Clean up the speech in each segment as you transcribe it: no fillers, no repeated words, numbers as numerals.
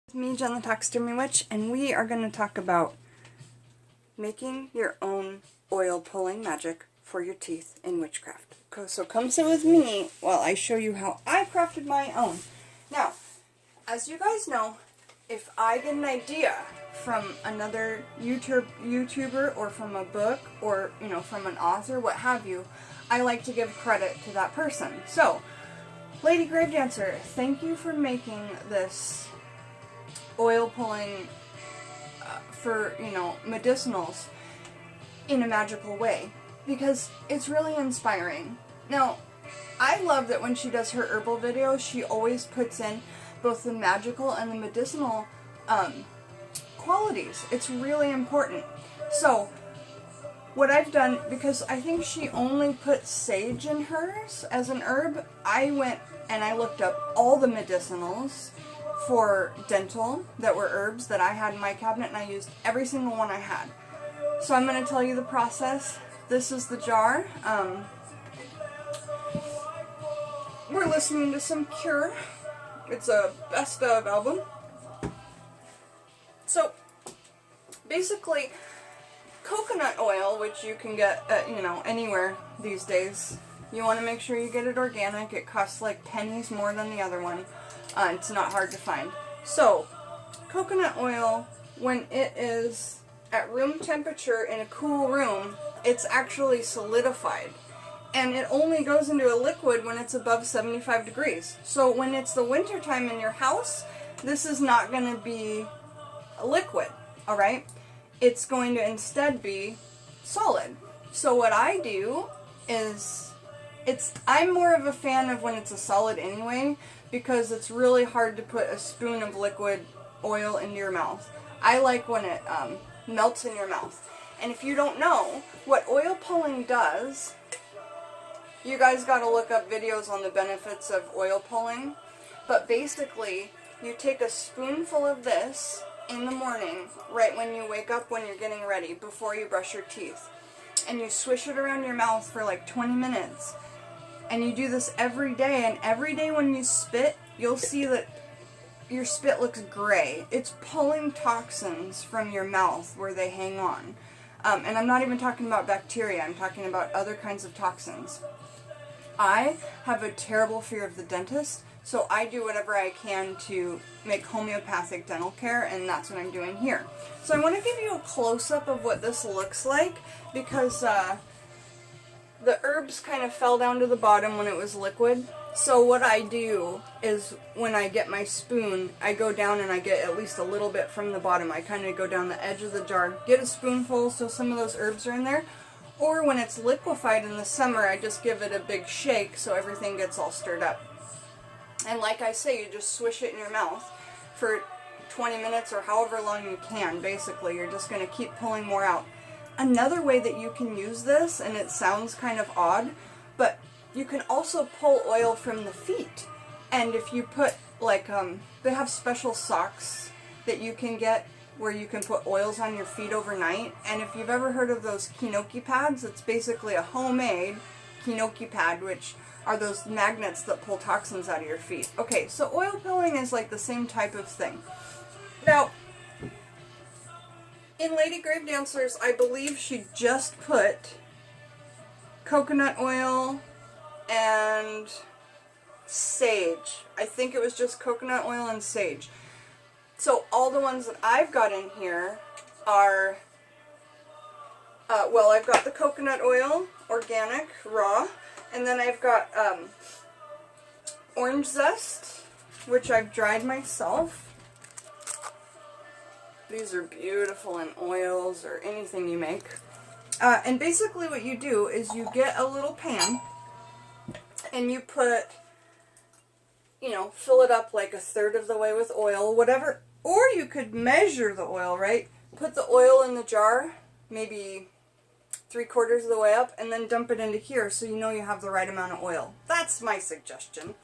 It's me, Jen the Taxidermy Witch, and we are going to talk about making your own oil pulling magic for your teeth in witchcraft. So come sit with me while I show you how I crafted my own. Now, as you guys know, if I get an idea from another YouTuber or from a book or, from an author, what have you, I like to give credit to that person. So, Lady Gravedancer, thank you for making this oil pulling for, medicinals in a magical way, because it's really inspiring. Now, I love that when she does her herbal videos, she always puts in both the magical and the medicinal qualities. It's really important. So, what I've done, because I think she only put sage in hers as an herb, I went and I looked up all the medicinals for dental that were herbs that I had in my cabinet, and I used every single one I had. So I'm going to tell you the process. This is the jar. We're listening to some Cure. It's a best of album. So basically, coconut oil, which you can get at, anywhere these days. You want to make sure you get it organic. It costs like pennies more than the other one. It's not hard to find. So, coconut oil, when it is at room temperature in a cool room, it's actually solidified. And it only goes into a liquid when it's above 75 degrees. So when it's the winter time in your house, this is not going to be a liquid, alright? It's going to instead be solid. So what I do is, I'm more of a fan of when it's a solid anyway, because it's really hard to put a spoon of liquid oil into your mouth. I like when it melts in your mouth. And if you don't know what oil pulling does, you guys got to look up videos on the benefits of oil pulling. But basically, you take a spoonful of this in the morning, right when you wake up, when you're getting ready, before you brush your teeth. And you swish it around your mouth for like 20 minutes. And you do this every day, and every day when you spit, you'll see that your spit looks gray. It's pulling toxins from your mouth where they hang on. And I'm not even talking about bacteria, I'm talking about other kinds of toxins. I have a terrible fear of the dentist, so I do whatever I can to make homeopathic dental care, and that's what I'm doing here. So I want to give you a close-up of what this looks like, because the herbs kind of fell down to the bottom when it was liquid. So what I do is, when I get my spoon, I go down and I get at least a little bit from the bottom. I kind of go down the edge of the jar, get a spoonful so some of those herbs are in there. Or when it's liquefied in the summer, I just give it a big shake so everything gets all stirred up. And like I say, you just swish it in your mouth for 20 minutes or however long you can. Basically, you're just going to keep pulling more out. Another way that you can use this, and it sounds kind of odd, but you can also pull oil from the feet. And if you put, like, they have special socks that you can get where you can put oils on your feet overnight. And if you've ever heard of those Kinoki pads, it's basically a homemade Kinoki pad, which are those magnets that pull toxins out of your feet. Okay, so oil pulling is like the same type of thing. Now, in Lady Gravedancer's, I believe she just put coconut oil and sage. I think it was just coconut oil and sage. So all the ones that I've got in here are, well, I've got the coconut oil, organic, raw, and then I've got orange zest, which I've dried myself. These are beautiful in oils or anything you make. And basically what you do is you get a little pan and you put, fill it up like a third of the way with oil, whatever. Or you could measure the oil, right? Put the oil in the jar, maybe 3/4 of the way up, and then dump it into here so you know you have the right amount of oil. That's my suggestion.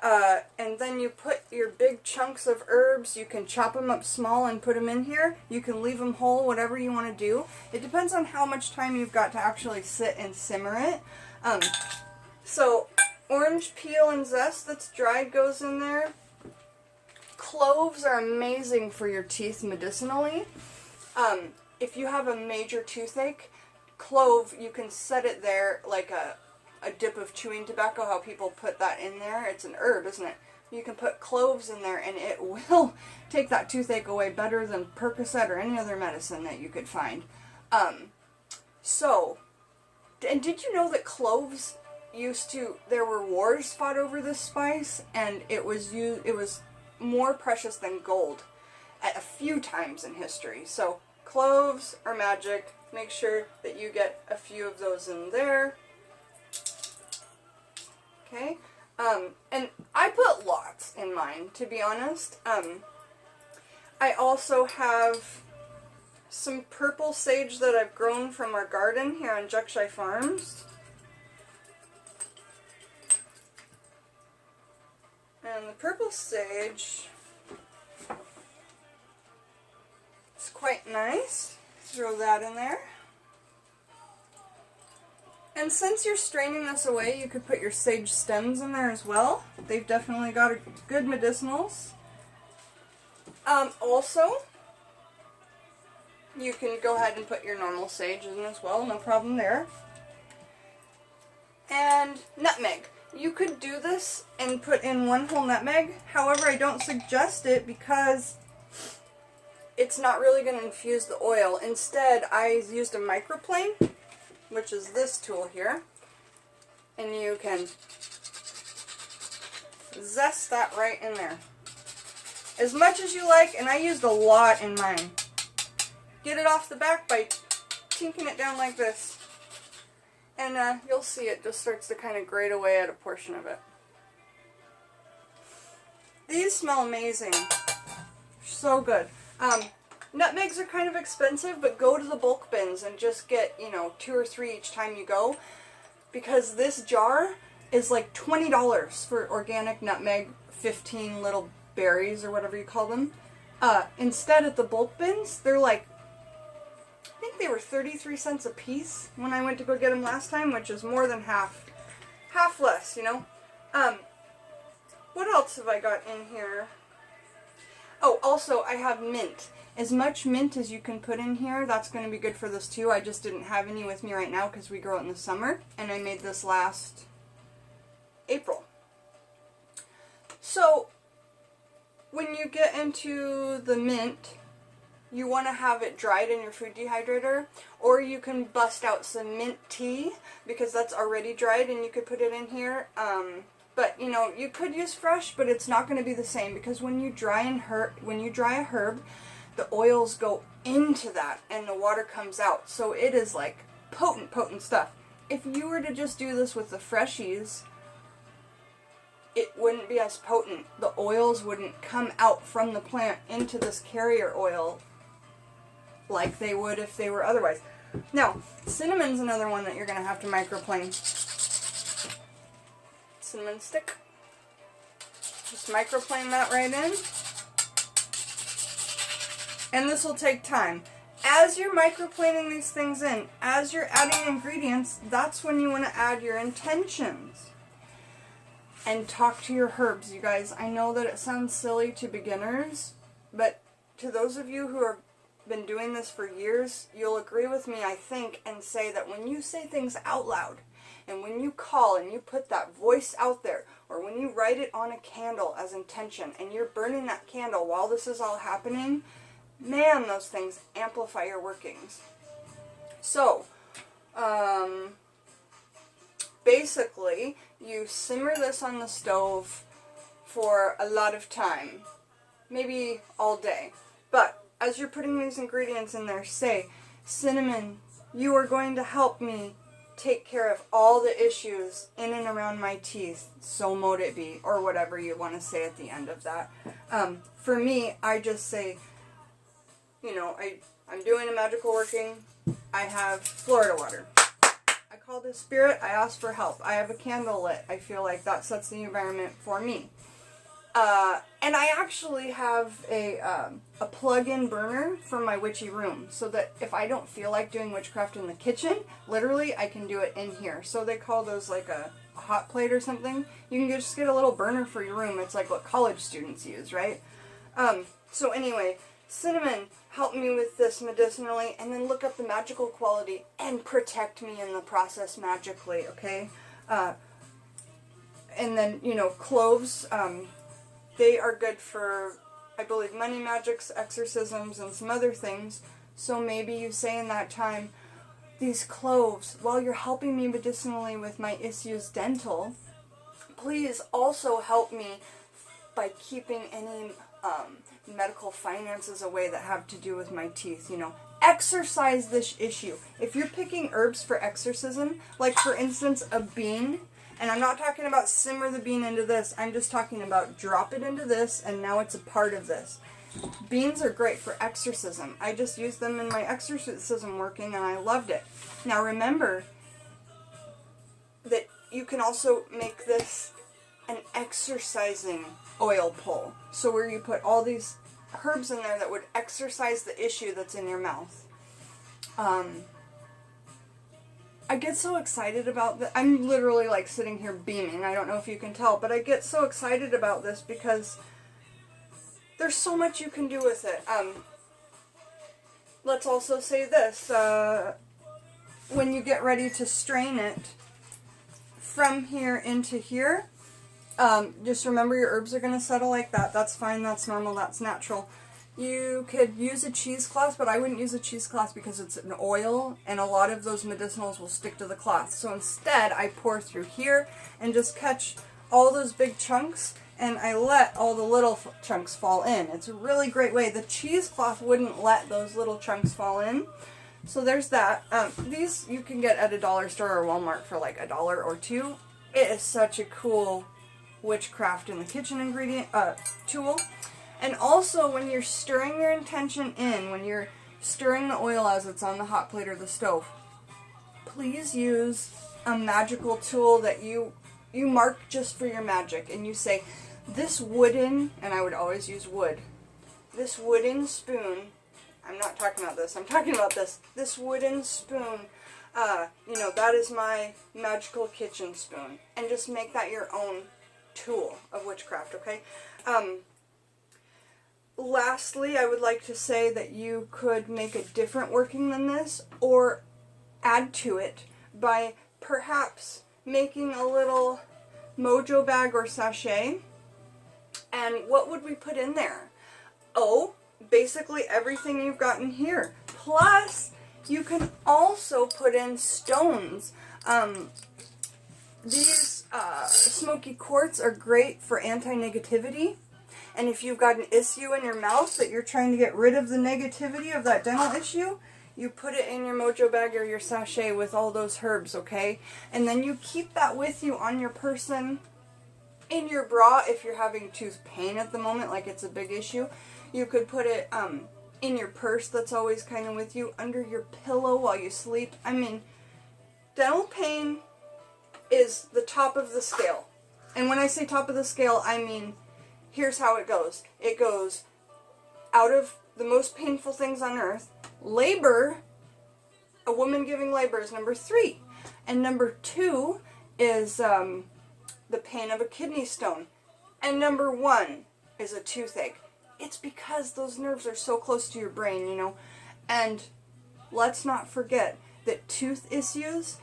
And then you put your big chunks of herbs. You can chop them up small and put them in here. You can leave them whole, whatever you want to do. It depends on how much time you've got to actually sit and simmer it. So orange peel and zest that's dried goes in there. Cloves are amazing for your teeth medicinally. If you have a major toothache, clove, you can set it there like a dip of chewing tobacco, how people put that in there. It's an herb, isn't it? You can put cloves in there and it will take that toothache away better than Percocet or any other medicine that you could find. And did you know that cloves there were wars fought over this spice, and it was more precious than gold at a few times in history. So cloves are magic. Make sure that you get a few of those in there. Okay, and I put lots in mine, to be honest. I also have some purple sage that I've grown from our garden here on Juckshire Farms. And the purple sage is quite nice. Throw that in there. And since you're straining this away, you could put your sage stems in there as well. They've definitely got good medicinals. Also, you can go ahead and put your normal sage in as well, no problem there. And nutmeg. You could do this and put in one whole nutmeg. However, I don't suggest it because it's not really going to infuse the oil. Instead, I used a microplane, which is this tool here. And you can zest that right in there. As much as you like, and I used a lot in mine. Get it off the back by tinking it down like this. And you'll see it just starts to kind of grate away at a portion of it. These smell amazing. So good. Nutmegs are kind of expensive, but go to the bulk bins and just get, 2 or 3 each time you go. Because this jar is like $20 for organic nutmeg, 15 little berries or whatever you call them. Instead at the bulk bins, they're like, I think they were 33 cents a piece when I went to go get them last time, which is more than half less, What else have I got in here? Oh, also I have mint. As much mint as you can put in here, that's going to be good for this too. I just didn't have any with me right now because we grow it in the summer, and I made this last April. So, when you get into the mint, you want to have it dried in your food dehydrator, or you can bust out some mint tea because that's already dried and you could put it in here. But you could use fresh, but it's not going to be the same because when you dry a herb, the oils go into that and the water comes out. So it is like potent stuff. If you were to just do this with the freshies, it wouldn't be as potent. The oils wouldn't come out from the plant into this carrier oil like they would if they were otherwise. Now, cinnamon's another one that you're going to have to microplane. Cinnamon stick. Just microplane that right in. And this will take time. As you're microplaning these things in, as you're adding ingredients, that's when you want to add your intentions. And talk to your herbs, you guys. I know that it sounds silly to beginners, but to those of you who have been doing this for years, you'll agree with me, I think, and say that when you say things out loud, and when you call and you put that voice out there, or when you write it on a candle as intention, and you're burning that candle while this is all happening, man, those things amplify your workings. So, basically, you simmer this on the stove for a lot of time, maybe all day. But as you're putting these ingredients in there, say, cinnamon, you are going to help me take care of all the issues in and around my teeth, so mote it be, or whatever you want to say at the end of that. For me, I just say, I'm doing a magical working, I have Florida water. I called the spirit, I asked for help. I have a candle lit. I feel like that sets the environment for me. And I actually have a plug-in burner for my witchy room, so that if I don't feel like doing witchcraft in the kitchen, literally, I can do it in here. So they call those like a hot plate or something. You can just get a little burner for your room. It's like what college students use, right? So anyway, cinnamon helped me with this medicinally, and then look up the magical quality and protect me in the process magically, okay? And then, you know, cloves, they are good for, I believe, money magics, exorcisms, and some other things. So maybe you say in that time, these cloves, while you're helping me medicinally with my issues dental, please also help me by keeping any medical finances away that have to do with my teeth, you know. Exorcise this issue. If you're picking herbs for exorcism, like for instance a bean, and I'm not talking about simmer the bean into this, I'm just talking about drop it into this and now it's a part of this. Beans are great for exorcism. I just used them in my exorcism working and I loved it. Now remember that you can also make this an exorcising oil pull. So where you put all these herbs in there that would exorcise the issue that's in your mouth. I get so excited about that. I'm literally like sitting here beaming. I don't know if you can tell, but I get so excited about this because there's so much you can do with it. Let's also say this. When you get ready to strain it from here into here, just remember your herbs are going to settle like that. That's fine, that's normal, that's natural. You could use a cheesecloth, but I wouldn't use a cheesecloth because it's an oil, and a lot of those medicinals will stick to the cloth. So instead, I pour through here and just catch all those big chunks, and I let all the little chunks fall in. It's a really great way. The cheesecloth wouldn't let those little chunks fall in. So there's that. These you can get at a dollar store or Walmart for like $1 or $2. It is such a cool witchcraft in the kitchen ingredient tool. And also when you're stirring your intention in, when you're stirring the oil as it's on the hot plate or the stove, please use a magical tool that you mark just for your magic, and you say, this wooden, and I would always use wood, this wooden spoon, I'm not talking about this, I'm talking about this wooden spoon, you know, that is my magical kitchen spoon, and just make that your own tool of witchcraft, okay? Lastly, I would like to say that you could make a different working than this, or add to it by perhaps making a little mojo bag or sachet. And what would we put in there? Oh, basically everything you've got in here. Plus, you can also put in stones. These smoky quartz are great for anti-negativity. And if you've got an issue in your mouth that you're trying to get rid of the negativity of that dental issue, you put it in your mojo bag or your sachet with all those herbs, okay? And then you keep that with you on your person, in your bra if you're having tooth pain at the moment, like it's a big issue. You could put it in your purse that's always kind of with you, under your pillow while you sleep. I mean, dental pain is the top of the scale. And when I say top of the scale, I mean, here's how it goes. It goes out of the most painful things on earth. Labor, a woman giving labor, is number 3. And number 2 is the pain of a kidney stone. And number 1 is a toothache. It's because those nerves are so close to your brain, you know. And let's not forget that tooth issues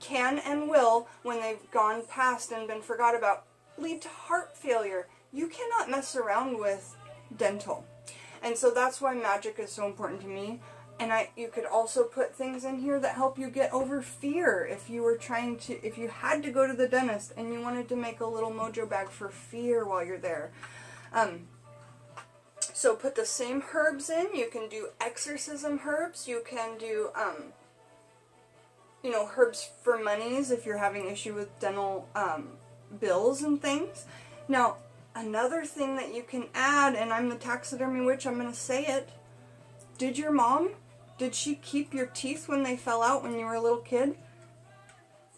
can and will, when they've gone past and been forgot about, lead to heart failure. You cannot mess around with dental. And so that's why magic is so important to me. And you could also put things in here that help you get over fear if you were if you had to go to the dentist and you wanted to make a little mojo bag for fear while you're there. So put the same herbs in. You can do exorcism herbs. You can do, you know, herbs for monies if you're having issue with dental bills and things. Now, another thing that you can add, and I'm the taxidermy witch, I'm going to say it. Did your mom, did she keep your teeth when they fell out when you were a little kid?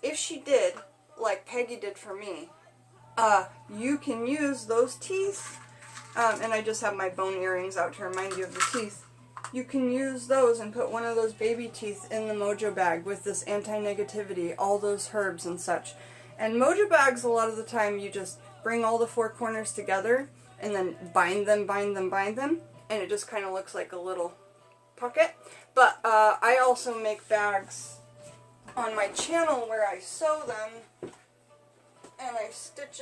If she did, like Peggy did for me, you can use those teeth, and I just have my bone earrings out to remind you of the teeth. You can use those and put one of those baby teeth in the mojo bag with this anti-negativity, all those herbs and such. And mojo bags, a lot of the time, you just bring all the 4 corners together, and then bind them, and it just kind of looks like a little pocket. But I also make bags on my channel where I sew them and I stitch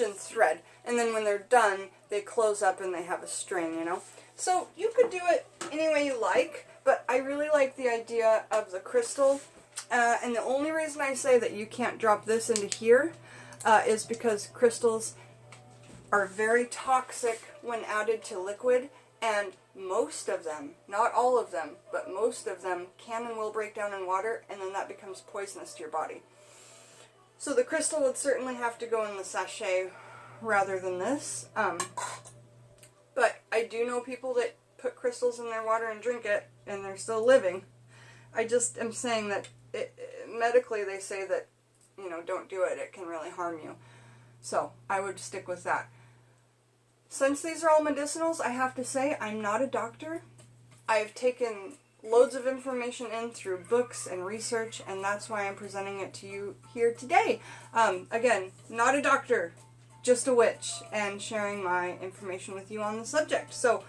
in thread, and then when they're done they close up and they have a string, you know. So you could do it any way you like, but I really like the idea of the crystal, and the only reason I say that you can't drop this into here is because crystals are very toxic when added to liquid, and most of them, not all of them, but most of them can and will break down in water, and then that becomes poisonous to your body. So the crystal would certainly have to go in the sachet rather than this. But I do know people that put crystals in their water and drink it, and they're still living. I just am saying that medically they say that, you know, don't do it. It can really harm you. So I would stick with that. Since these are all medicinals, I have to say I'm not a doctor. I've taken loads of information in through books and research, and that's why I'm presenting it to you here today. Again, not a doctor, just a witch, and sharing my information with you on the subject. So,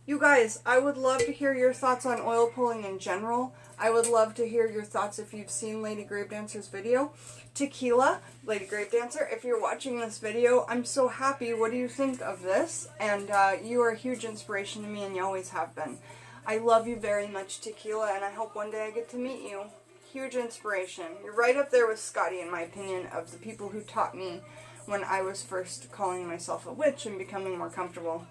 you guys, I would love to hear your thoughts on oil pulling in general. I would love to hear your thoughts if you've seen Lady Gravedancer's video. Tequila, Lady Gravedancer, if you're watching this video, I'm so happy. What do you think of this? And you are a huge inspiration to me, and you always have been. I love you very much, Tequila, and I hope one day I get to meet you. Huge inspiration. You're right up there with Scotty, in my opinion, of the people who taught me when I was first calling myself a witch and becoming more comfortable.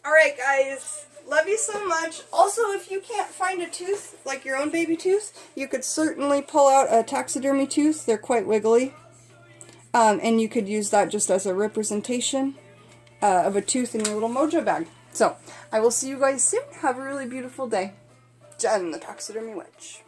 Alright, guys. Love you so much. Also, if you can't find a tooth, like your own baby tooth, you could certainly pull out a taxidermy tooth. They're quite wiggly. And you could use that just as a representation of a tooth in your little mojo bag. So, I will see you guys soon. Have a really beautiful day. Jen, the Taxidermy Witch.